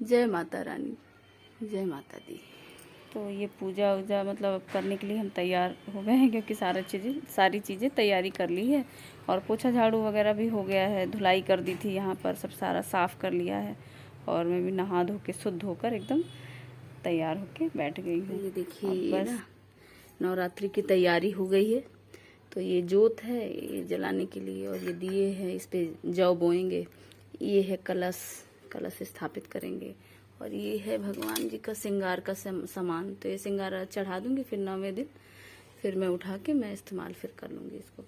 जय माता रानी, जय माता दी। तो ये पूजा वूजा मतलब करने के लिए हम तैयार हो गए हैं, क्योंकि सारी चीज़ें तैयारी कर ली है। और पोछा झाड़ू वगैरह भी हो गया है, धुलाई कर दी थी, यहाँ पर सब सारा साफ़ कर लिया है। और मैं भी नहा धो के शुद्ध होकर एकदम तैयार होके बैठ गई हूँ। ये देखिए, अब ये बस ना नवरात्रि की तैयारी हो गई है। तो ये जोत है, ये जलाने के लिए, और ये दिए हैं, इस पे जौ बोएंगे। ये है कलश, कलश स्थापित करेंगे। और ये है भगवान जी का श्रृंगार का सामान। तो ये श्रृंगार चढ़ा दूंगी, फिर 9वें दिन फिर मैं उठा के मैं इस्तेमाल फिर कर लूँगी इसको।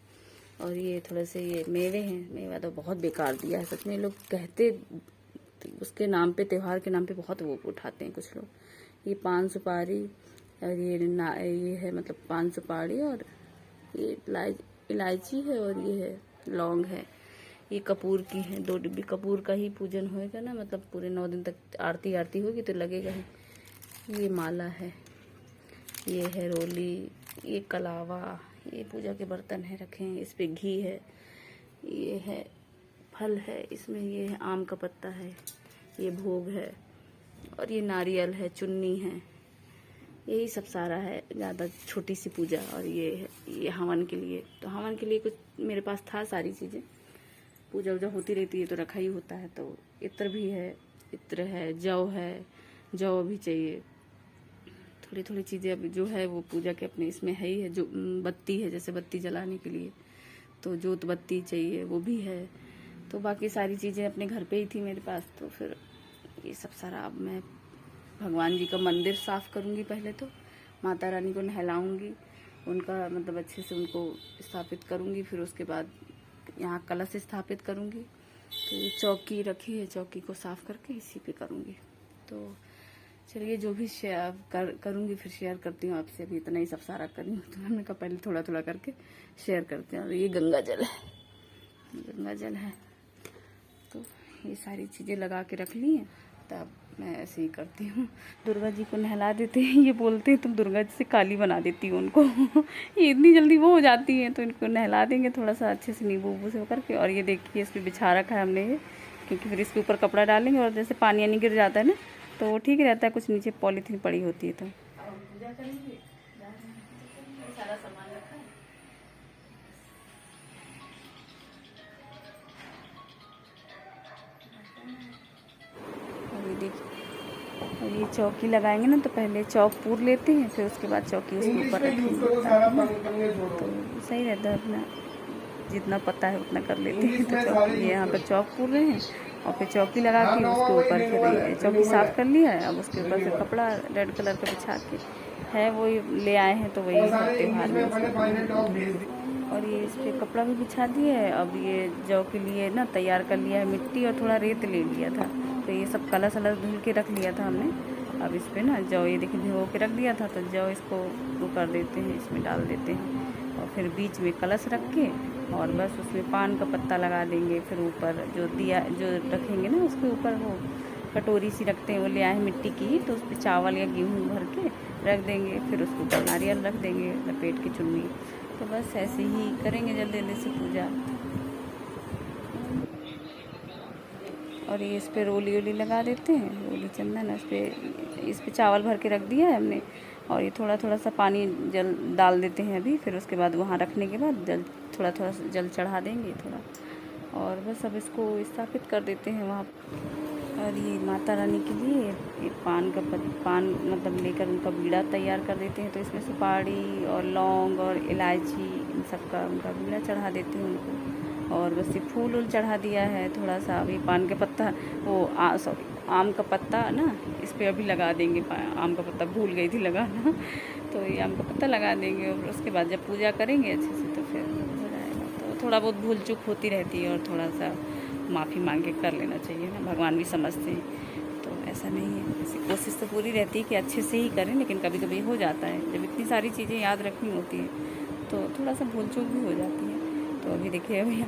और ये थोड़े से ये मेवे हैं, मेवा तो बहुत बेकार दिया है सच में। लोग कहते उसके नाम पे, त्योहार के नाम पे बहुत वो उठाते हैं कुछ लोग। ये पान सुपारी, और ये है मतलब पान सुपारी, और ये इलायची है, और ये है लौंग है। ये कपूर की है, 2 डिब्बी कपूर का ही पूजन होएगा ना, मतलब पूरे 9 दिन तक आरती होगी तो लगेगा ही। ये माला है, ये है रोली, ये कलावा, ये पूजा के बर्तन है रखे हैं, इस पे घी है, ये है फल है, इसमें ये है आम का पत्ता है, ये भोग है, और ये नारियल है, चुन्नी है, यही सब सारा है। ज़्यादा छोटी सी पूजा। और ये हवन के लिए, तो हवन के लिए कुछ मेरे पास था सारी चीज़ें। पूजा वूजा होती रहती है तो रखा ही होता है। तो इत्र भी है, इत्र है, जौ है, जौ भी चाहिए। थोड़ी थोड़ी चीज़ें अब जो है वो पूजा के अपने इसमें है ही है। जो बत्ती है, जैसे बत्ती जलाने के लिए तो जोत बत्ती चाहिए, वो भी है। तो बाकी सारी चीज़ें अपने घर पे ही थी मेरे पास। तो फिर ये सब सारा अब मैं भगवान जी का मंदिर साफ़ करूँगी। पहले तो माता रानी को नहलाऊँगी, उनका मतलब अच्छे से उनको स्थापित करूँगी। फिर उसके बाद यहाँ कलश स्थापित करूँगी। तो ये चौकी रखी है, चौकी को साफ़ करके इसी पे करूँगी। तो चलिए, जो भी शेयर करूँगी फिर शेयर करती हूँ आपसे। अभी इतना ही सब सारा करी हूँ, तो मैंने कहा पहले थोड़ा थोड़ा करके शेयर करते हैं। और ये गंगा जल है, गंगा जल है। तो ये सारी चीज़ें लगा के रख ली हैं, तब मैं ऐसे ही करती हूँ। दुर्गा जी को नहला देते हैं, ये बोलते हैं तुम दुर्गा जी से काली बना देती हो उनको। ये इतनी जल्दी वो हो जाती हैं, तो इनको नहला देंगे थोड़ा सा अच्छे से नींबू वूबू से करके। और ये देखिए, इस पर बिछा रखा है हमने ये, क्योंकि फिर इसके ऊपर कपड़ा डालेंगे और जैसे पानी यानी गिर जाता है ना, तो वो ठीक रहता है। कुछ नीचे पॉलीथीन पड़ी होती है। तो पूजा करेंगे, सारा सामान रखा है। देखिए, और ये चौकी लगाएंगे ना, तो पहले चौक पूर लेते हैं, फिर उसके बाद चौकी उसके ऊपर रखेंगे। तो सही रहता है, अपना जितना पता है उतना कर लेते हैं। तो चौकी ये यहाँ पर चौक पूर रहे हैं, और फिर चौकी लगा के उसके ऊपर फिर चौकी साफ़ कर लिया है। अब उसके ऊपर फिर कपड़ा रेड कलर का बिछा के है, वही ले आए हैं तो वही त्योहार में। और ये इस पर कपड़ा भी बिछा दिया है। अब ये जौ के लिए ना तैयार कर लिया है, मिट्टी और थोड़ा रेत ले लिया था। तो ये सब कलश वलश धुल के रख लिया था हमने। अब इस पर ना जौ ये देखिए भिगो के रख दिया था, तो जौ इसको वो कर देते हैं, इसमें डाल देते हैं। और फिर बीच में कलश रख के, और बस उसमें पान का पत्ता लगा देंगे। फिर ऊपर जो दिया जो रखेंगे ना, उसके ऊपर वो कटोरी सी रखते हैं, वो ले आए मिट्टी की, तो उस पर चावल या गेहूँ भर के रख देंगे। फिर उसके ऊपर नारियल रख देंगे लपेट के चुन्नी। तो बस ऐसे ही करेंगे जल्दी जल्दी से पूजा। और ये इस पर रोली वोली लगा देते हैं, रोली चंदन। इस पे चावल भर के रख दिया है हमने। और ये थोड़ा थोड़ा सा पानी जल डाल देते हैं अभी। फिर उसके बाद वहाँ रखने के बाद थोड़ा थोड़ा जल चढ़ा देंगे थोड़ा, और बस अब इसको स्थापित कर देते हैं वहाँ। और ये माता रानी के लिए ये पान मतलब लेकर उनका बीड़ा तैयार कर देते हैं। तो इसमें सुपारी और लौंग और इलायची, इन सब का उनका बीड़ा चढ़ा देते हैं उनको। और बस ये फूल वूल चढ़ा दिया है थोड़ा सा। अभी पान का पत्ता, सॉरी आम का पत्ता ना, इस पर अभी लगा देंगे। आम का पत्ता भूल गई थी लगाना। तो ये आम का पत्ता लगा देंगे, और उसके बाद जब पूजा करेंगे अच्छे से तो फिर हो जाएगा। तो थोड़ा बहुत भूल चूक होती रहती है, और थोड़ा सा माफ़ी मांग के कर लेना चाहिए ना, भगवान भी समझते हैं। तो ऐसा नहीं है, ऐसी कोशिश तो पूरी रहती है कि अच्छे से ही करें, लेकिन कभी कभी हो जाता है। जब इतनी सारी चीज़ें याद रखनी होती है तो थोड़ा सा भूल चूक भी हो जाती है। तो अभी देखिए, भैया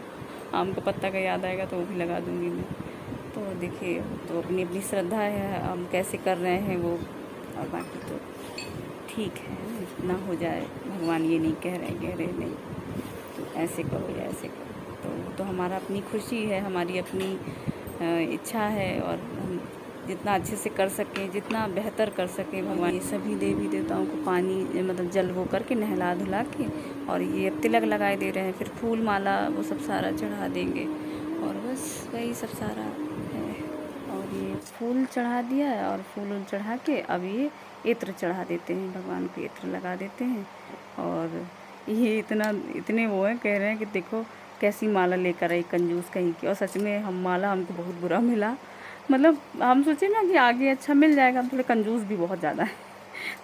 आम का पत्ता का याद आएगा तो वो भी लगा दूँगी मैं। तो देखिए, तो अपनी अपनी श्रद्धा है, हम कैसे कर रहे हैं वो। और बाकी तो ठीक है, जितना हो जाए। भगवान ये नहीं कह रहे नहीं तो ऐसे करो या ऐसे करो। तो हमारा अपनी खुशी है, हमारी अपनी इच्छा है, और हम जितना अच्छे से कर सकें, जितना बेहतर कर सकें भगवान। ये सभी देवी देवताओं को पानी मतलब जल वो करके नहला धुला के, और ये अब तिलक लगाए दे रहे हैं, फिर फूल माला वो सब सारा चढ़ा देंगे, और बस वही सब सारा है। और ये फूल चढ़ा दिया है, और फूल चढ़ा के अब ये इत्र चढ़ा देते हैं, भगवान को इत्र लगा देते हैं। और ये इतने वो हैं, कह रहे हैं कि देखो कैसी माला लेकर आई कंजूस कहीं की। और सच में हम माला हमको बहुत बुरा मिला, मतलब हम सोचे ना कि आगे अच्छा मिल जाएगा, हम थोड़े कंजूस भी बहुत ज़्यादा है।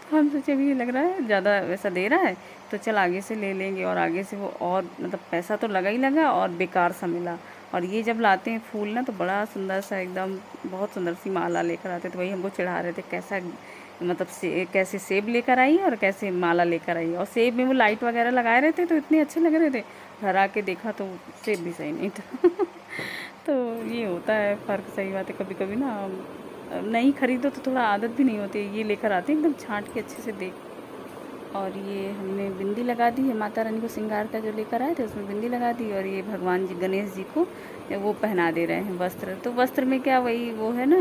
तो हम सोचे अभी लग रहा है ज़्यादा वैसा दे रहा है, तो चल आगे से ले लेंगे। और आगे से वो और मतलब पैसा तो लगा ही लगा, और बेकार सा मिला। और ये जब लाते हैं फूल ना, तो बड़ा सुंदर सा एकदम बहुत सुंदर सी माला लेकर आते, तो वही हमको चढ़ा रहे थे कैसा मतलब कैसे सेब लेकर आई और कैसे माला लेकर आई। और सेब में वो लाइट वगैरह लगाए रहते तो इतने अच्छे लग रहे थे, घर आके देखा तो सेब भी सही नहीं था। तो ये होता है फ़र्क, सही बात है। कभी कभी ना नहीं खरीदो तो थोड़ा आदत भी नहीं होती, ये लेकर आते हैं एकदम छांट के अच्छे से देख। और ये हमने बिंदी लगा दी है, माता रानी को श्रृंगार का जो लेकर आए थे उसमें बिंदी लगा दी। और ये भगवान जी गणेश जी को वो पहना दे रहे हैं वस्त्र। तो वस्त्र में क्या वही वो है ना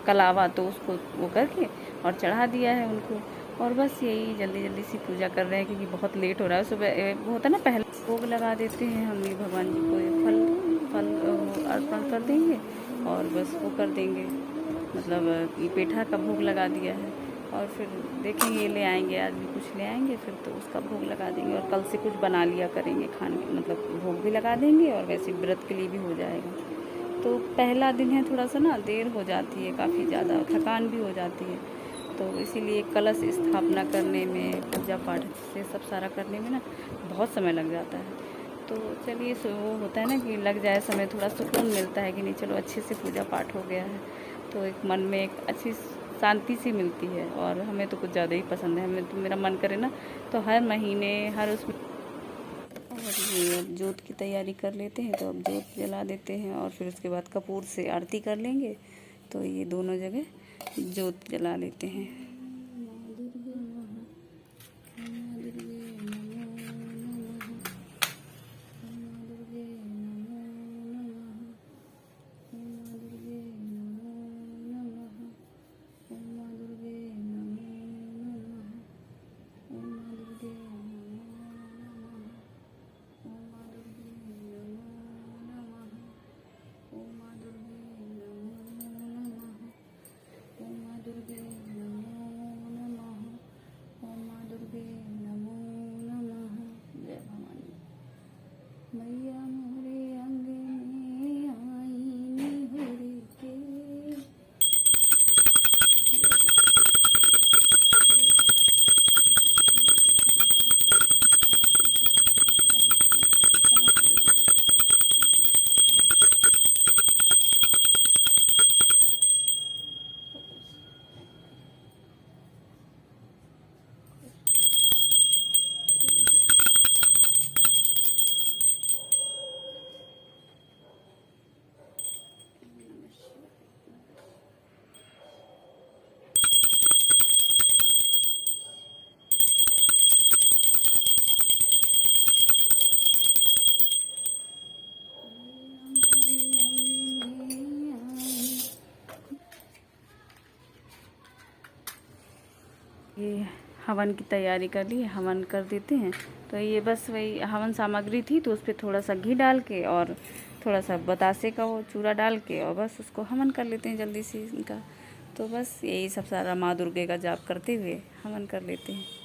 कलावा, तो उसको वो करके और चढ़ा दिया है उनको। और बस यही जल्दी जल्दी सी पूजा कर रहे हैं, क्योंकि बहुत लेट हो रहा है। सुबह वो होता है ना, पहले भोग लगा देते हैं हम ये भगवान जी को, ये फल अर्पण कर देंगे, और बस वो कर देंगे, मतलब ये पेठा का भोग लगा दिया है। और फिर देखेंगे ले आएंगे, आज भी कुछ ले आएंगे, फिर तो उसका भोग लगा देंगे। और कल से कुछ बना लिया करेंगे खाने, मतलब भोग भी लगा देंगे, और वैसे व्रत के लिए भी हो जाएगा। तो पहला दिन है, थोड़ा सा ना देर हो जाती है, काफ़ी ज़्यादा थकान भी हो जाती है। तो इसीलिए कलश स्थापना करने में, पूजा पाठ से सब सारा करने में ना बहुत समय लग जाता है। तो चलिए वो होता है ना कि लग जाए समय, थोड़ा सुकून मिलता है कि नहीं चलो अच्छे से पूजा पाठ हो गया है, तो एक मन में एक अच्छी शांति सी मिलती है। और हमें तो कुछ ज़्यादा ही पसंद है, हमें तो मेरा मन करे ना तो हर महीने हर उसमें। और ये अब जोत की तैयारी कर लेते हैं, तो अब जोत जला देते हैं, और फिर उसके बाद कपूर से आरती कर लेंगे। तो ये दोनों जगह जोत जला लेते हैं। मैया मोरे अंगने आई होरे के। ये हवन की तैयारी कर ली, हवन कर देते हैं। तो ये बस वही हवन सामग्री थी, तो उस पर थोड़ा सा घी डाल के और थोड़ा सा बतासे का वो चूरा डाल के, और बस उसको हवन कर लेते हैं जल्दी से इनका। तो बस यही सब सारा माँ दुर्गे का जाप करते हुए हवन कर लेते हैं।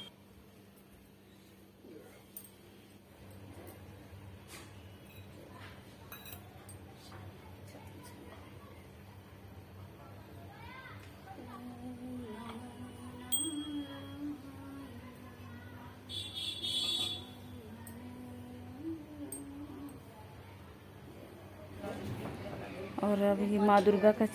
और अभी माँ दुर्गा का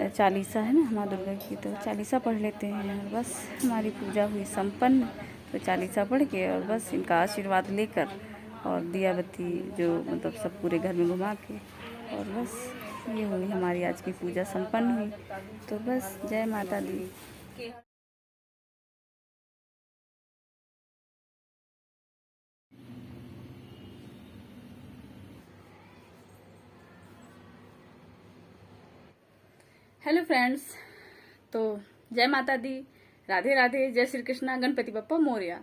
चालीसा है ना, माँ दुर्गा की, तो चालीसा पढ़ लेते हैं। और बस हमारी पूजा हुई संपन्न। तो चालीसा पढ़ के और बस इनका आशीर्वाद लेकर, और दिया बत्ती जो मतलब सब पूरे घर में घुमा के, और बस ये हुई हमारी आज की पूजा संपन्न हुई। तो बस जय माता दी। हेलो फ्रेंड्स, तो जय माता दी, राधे राधे, जय श्री कृष्णा, गणपति बप्पा मोरया।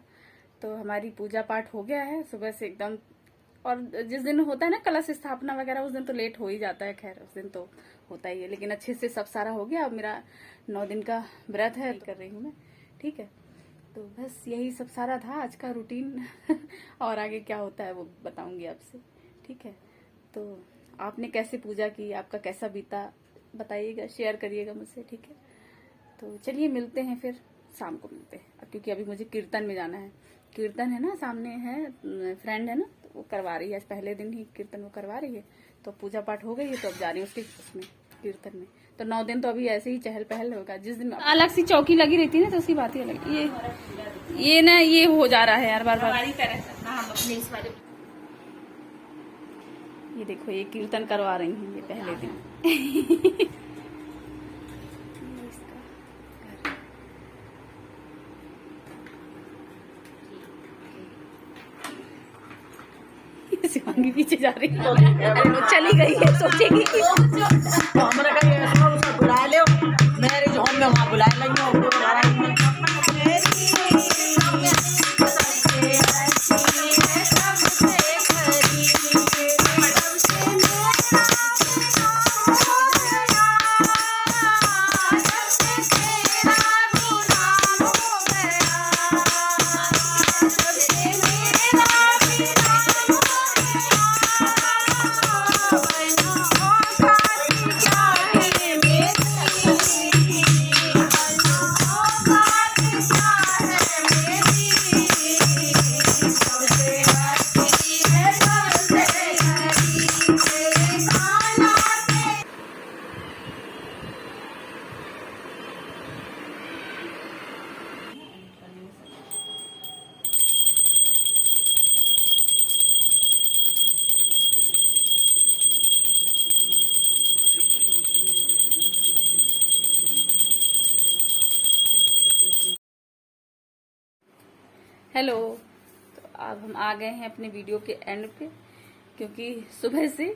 तो हमारी पूजा पाठ हो गया है सुबह से एकदम। और जिस दिन होता है ना कलश स्थापना वगैरह, उस दिन तो लेट हो ही जाता है, खैर उस दिन तो होता ही है, लेकिन अच्छे से सब सारा हो गया। अब मेरा 9 दिन का व्रत है, कर रही हूँ मैं, ठीक है। तो बस यही सब सारा था आज का रूटीन और आगे क्या होता है वो बताऊंगी आपसे, ठीक है। तो आपने कैसे पूजा की, आपका कैसा बीता, बताइएगा, शेयर करिएगा मुझसे, ठीक है। तो चलिए मिलते हैं फिर, शाम को मिलते हैं, क्योंकि अभी मुझे कीर्तन में जाना है। कीर्तन है ना, सामने है, फ्रेंड है ना, तो वो करवा रही है, आज पहले दिन ही कीर्तन वो करवा रही है। तो पूजा पाठ हो गई है, तो अब जा रही हूँ उसमें कीर्तन में। तो 9 दिन तो अभी ऐसे ही चहल पहल होगा। जिस दिन अलग सी चौकी लगी रहती है ना, तो उसकी बात ही अलग। ये ना ये हो जा रहा है यार, बार बार। ये देखो, ये कीर्तन करवा रही हैं ये पहले दिन शिवांगी पीछे जा रही है, अरे वो चली गई है, सोचेगी कि हमरा का ये बुला ले, मैरिज होम में वहां बुला लेंगे। हेलो। तो अब हम आ गए हैं अपने वीडियो के एंड पे, क्योंकि सुबह से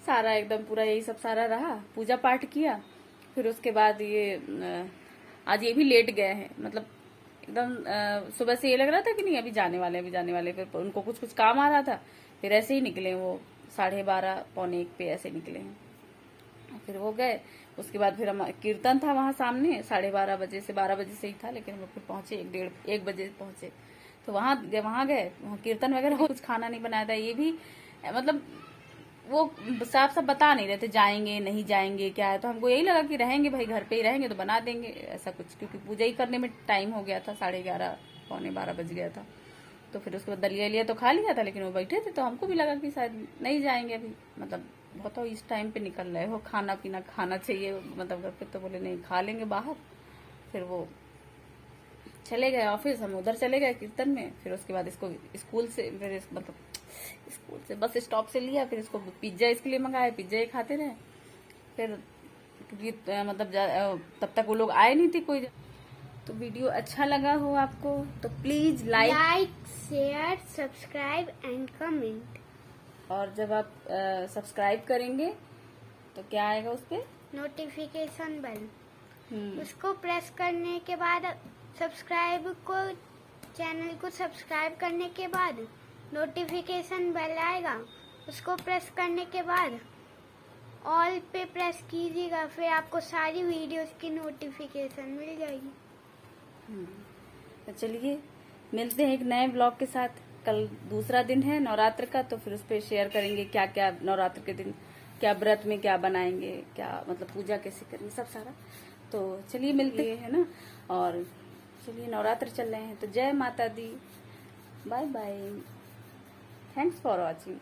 सारा एकदम पूरा यही सब सारा रहा। पूजा पाठ किया, फिर उसके बाद ये आज ये भी लेट गए हैं, मतलब एकदम सुबह से ये लग रहा था कि नहीं अभी जाने वाले। फिर उनको कुछ काम आ रहा था, फिर ऐसे ही निकले वो 12:30 पौने 1 पे ऐसे निकले हैं। फिर वो गए, उसके बाद फिर हम कीर्तन था वहां सामने 12:30 बजे से 12 बजे से ही था, लेकिन हम लोग फिर पहुंचे 1 बजे पहुंचे। तो वहां गए, वहां कीर्तन वगैरह, कुछ खाना नहीं बनाया था। ये भी मतलब वो साफ साफ बता नहीं रहे थे जाएंगे नहीं जाएंगे क्या है। तो हमको यही लगा कि रहेंगे भाई, घर पे ही रहेंगे तो बना देंगे ऐसा कुछ, क्योंकि पूजा ही करने में टाइम हो गया था, 11:30 पौने 12 बज गया था। तो फिर उसके बाद दलिया तो खा लिया था, लेकिन वो बैठे थे तो हमको भी लगा कि शायद नहीं जाएंगे अभी, मतलब बहुत इस टाइम पे निकल रहे हो, खाना पीना खाना चाहिए मतलब घर पे। तो बोले नहीं, खा लेंगे बाहर। फिर वो चले गए ऑफिस, हम उधर चले गए कीर्तन में। फिर उसके बाद इसको स्कूल से, फिर मतलब स्कूल से बस स्टॉप से लिया, फिर इसको पिज्जा इसके लिए मंगाया, पिज्जा ही खाते रहे। फिर क्योंकि मतलब तब तक वो लोग आए नहीं थे कोई। तो वीडियो अच्छा लगा हो आपको तो please like share subscribe and comment. और जब आप सब्सक्राइब करेंगे तो क्या आएगा उस पे, नोटिफिकेशन बेल, उसको प्रेस करने के बाद चैनल को सब्सक्राइब करने के बाद नोटिफिकेशन बेल आएगा, उसको प्रेस करने के बाद ऑल पे प्रेस कीजिएगा, फिर आपको सारी वीडियोस की नोटिफिकेशन मिल जाएगी। तो चलिए मिलते हैं एक नए ब्लॉग के साथ। कल दूसरा दिन है नवरात्र का, तो फिर उस पर शेयर करेंगे क्या क्या नवरात्र के दिन, क्या व्रत में क्या बनाएंगे, क्या मतलब पूजा कैसे करेंगे, सब सारा। तो चलिए मिलते हैं ना। और चलिए नवरात्र चल रहे हैं, तो जय माता दी, bye bye, thanks for watching.